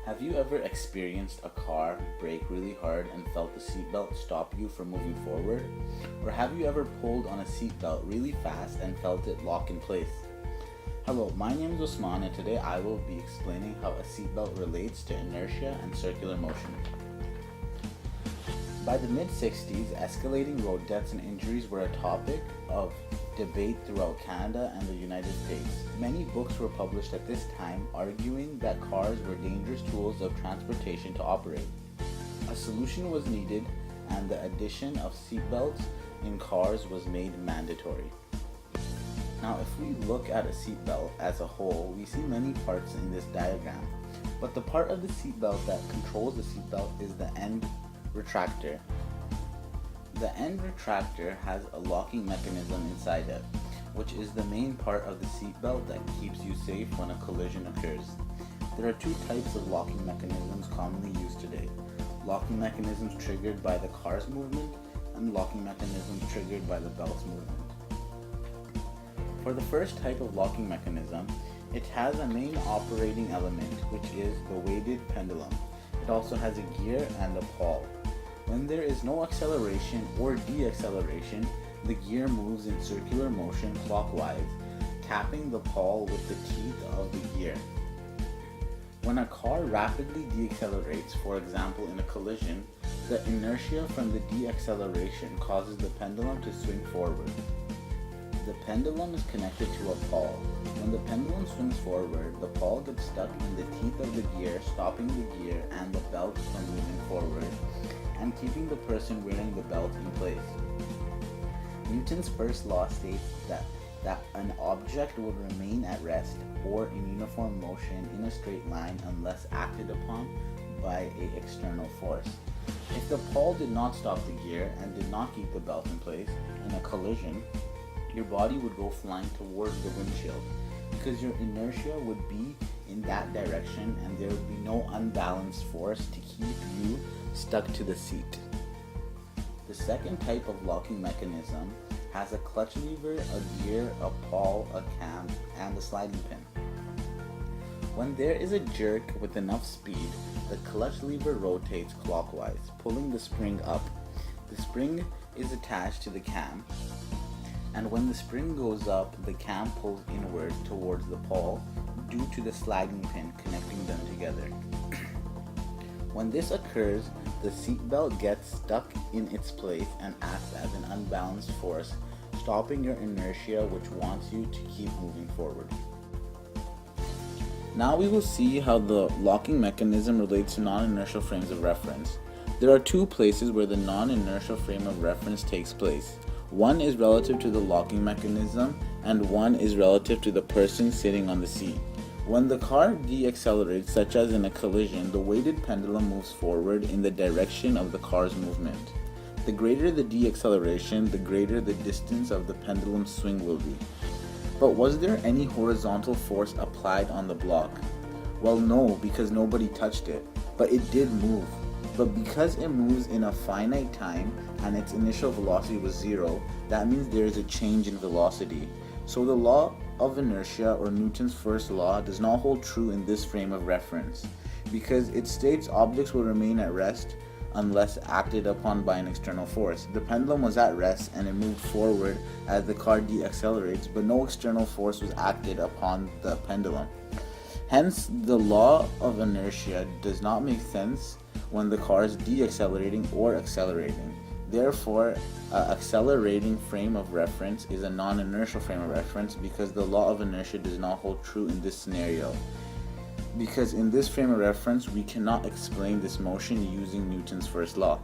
Have you ever experienced a car brake really hard and felt the seatbelt stop you from moving forward? Or have you ever pulled on a seatbelt really fast and felt it lock in place? Hello, my name is Usman and today I will be explaining how a seatbelt relates to inertia and circular motion. By the mid-60s, escalating road deaths and injuries were a topic of debate throughout Canada and the United States. Many books were published at this time arguing that cars were dangerous tools of transportation to operate. A solution was needed and the addition of seatbelts in cars was made mandatory. Now, if we look at a seatbelt as a whole, we see many parts in this diagram, but the part of the seatbelt that controls the seatbelt is the end retractor. The end retractor has a locking mechanism inside it, which is the main part of the seatbelt that keeps you safe when a collision occurs. There are two types of locking mechanisms commonly used today: locking mechanisms triggered by the car's movement and locking mechanisms triggered by the belt's movement. For the first type of locking mechanism, it has a main operating element, which is the weighted pendulum. It also has a gear and a pawl. When there is no acceleration or deceleration, the gear moves in circular motion clockwise, tapping the pawl with the teeth of the gear. When a car rapidly decelerates, for example in a collision, the inertia from the deceleration causes the pendulum to swing forward. The pendulum is connected to a pawl. When the pendulum swings forward, the pawl gets stuck in the teeth of the gear, stopping the gear and the belt from moving forward and keeping the person wearing the belt in place. Newton's first law states that an object will remain at rest or in uniform motion in a straight line unless acted upon by an external force. If the pawl did not stop the gear and did not keep the belt in place in a collision, your body would go flying towards the windshield because your inertia would be in that direction and there would be no unbalanced force to keep you stuck to the seat. The second type of locking mechanism has a clutch lever, a gear, a pawl, a cam, and a sliding pin. When there is a jerk with enough speed, the clutch lever rotates clockwise, pulling the spring up. The spring is attached to the cam, and when the spring goes up, the cam pulls inward towards the pawl due to the sliding pin connecting them together. When this occurs, the seatbelt gets stuck in its place and acts as an unbalanced force, stopping your inertia which wants you to keep moving forward. Now we will see how the locking mechanism relates to non-inertial frames of reference. There are two places where the non-inertial frame of reference takes place. One is relative to the locking mechanism and one is relative to the person sitting on the seat. When the car decelerates, such as in a collision, the weighted pendulum moves forward in the direction of the car's movement. The greater the deceleration, the greater the distance of the pendulum swing will be. But was there any horizontal force applied on the block? Well, no, because nobody touched it, but it did move. But because it moves in a finite time and its initial velocity was zero, that means there is a change in velocity. So the law of inertia, or Newton's first law, does not hold true in this frame of reference because it states objects will remain at rest unless acted upon by an external force. The pendulum was at rest and it moved forward as the car decelerates, but no external force was acted upon the pendulum. Hence, the law of inertia does not make sense when the car is decelerating or accelerating. Therefore, an accelerating frame of reference is a non-inertial frame of reference because the law of inertia does not hold true in this scenario. Because in this frame of reference, we cannot explain this motion using Newton's first law.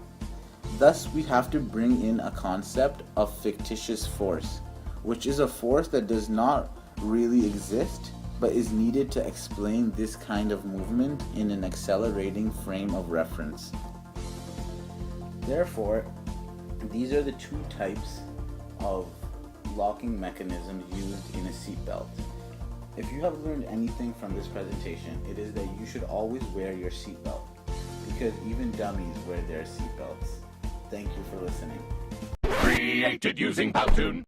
Thus, we have to bring in a concept of fictitious force, which is a force that does not really exist but is needed to explain this kind of movement in an accelerating frame of reference. Therefore, these are the two types of locking mechanisms used in a seatbelt. If you have learned anything from this presentation, it is that you should always wear your seatbelt, because even dummies wear their seatbelts. Thank you for listening. Created using Powtoon.